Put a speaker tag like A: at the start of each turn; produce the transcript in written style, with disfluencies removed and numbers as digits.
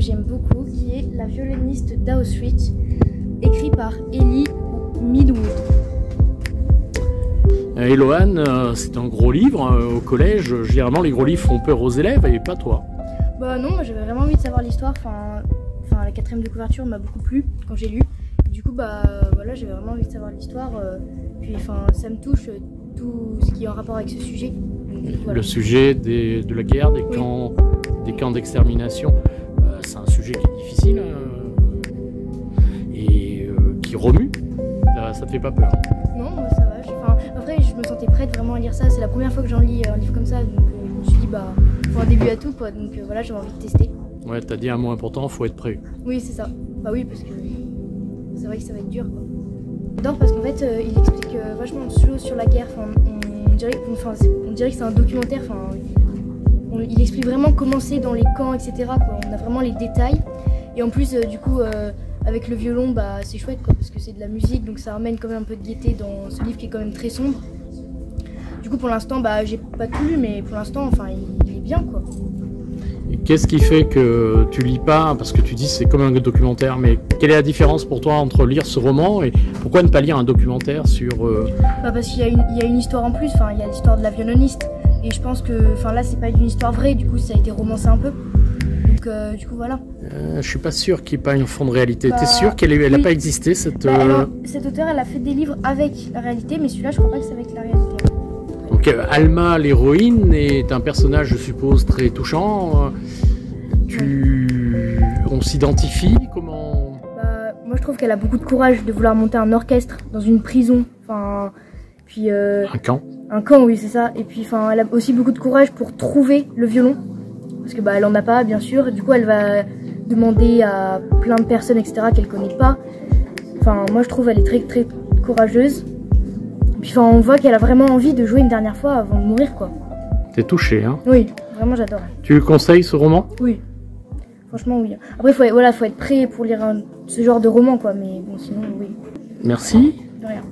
A: j'aime beaucoup, qui est La violoniste d'Auschwitz, écrit par Elie Midwood.
B: Eloane, c'est un gros livre. Au collège, généralement les gros livres font peur aux élèves et pas toi.
A: Bah non, moi j'avais vraiment envie de savoir l'histoire, enfin la 4ème de couverture m'a beaucoup plu quand j'ai lu. Du coup bah voilà, j'avais vraiment envie de savoir l'histoire, puis ça me touche tout ce qui est en rapport avec ce sujet. Donc, voilà.
B: Le sujet de la guerre, des camps d'extermination, c'est un sujet qui est difficile et qui remue. Ça te fait pas peur?
A: Non, moi ça va. Après, je me sentais prête vraiment à lire ça. C'est la première fois que j'en lis un livre comme ça, donc je me suis dit bah faut un début à tout quoi. Donc voilà, j'avais envie de tester.
B: Ouais, t'as dit un mot important, faut être prêt.
A: Oui, c'est ça. Bah oui, parce que c'est vrai que ça va être dur quoi. J'adore parce qu'en fait, il explique vachement de choses sur la guerre. On dirait que c'est un documentaire. Il explique vraiment comment c'est dans les camps, etc. quoi. On a vraiment les détails. Et en plus, du coup, avec le violon, bah c'est chouette quoi, parce que c'est de la musique, donc ça amène quand même un peu de gaieté dans ce livre qui est quand même très sombre. Du coup, pour l'instant, bah j'ai pas tout lu, mais pour l'instant, il est bien quoi.
B: Qu'est-ce qui fait que tu lis pas? Parce que tu dis c'est comme un documentaire, mais quelle est la différence pour toi entre lire ce roman et pourquoi ne pas lire un documentaire sur...
A: Bah parce qu'il y a une histoire en plus, il y a l'histoire de la violoniste, et je pense que là c'est pas une histoire vraie, du coup ça a été romancé un peu, donc du coup voilà.
B: Je suis pas sûr qu'il n'y ait pas un fond de réalité.
A: Bah,
B: t'es sûr qu'elle n'a pas existé cette...
A: Cette auteure elle a fait des livres avec la réalité, mais celui-là je crois pas que c'est avec la réalité.
B: Donc Alma, l'héroïne, est un personnage, je suppose, très touchant. On s'identifie, comment...
A: Moi je trouve qu'elle a beaucoup de courage de vouloir monter un orchestre dans une prison, puis...
B: Un camp.
A: Un camp, oui c'est ça, et puis elle a aussi beaucoup de courage pour trouver le violon, parce que elle en a pas bien sûr, du coup elle va demander à plein de personnes etc qu'elle connaît pas. Moi je trouve elle est très très courageuse. Puis on voit qu'elle a vraiment envie de jouer une dernière fois avant de mourir quoi.
B: T'es touché hein?
A: Oui, vraiment j'adore.
B: Tu conseilles ce roman?
A: Oui, franchement oui. Après faut être prêt pour lire ce genre de roman quoi, mais bon sinon oui.
B: Merci.
A: De rien.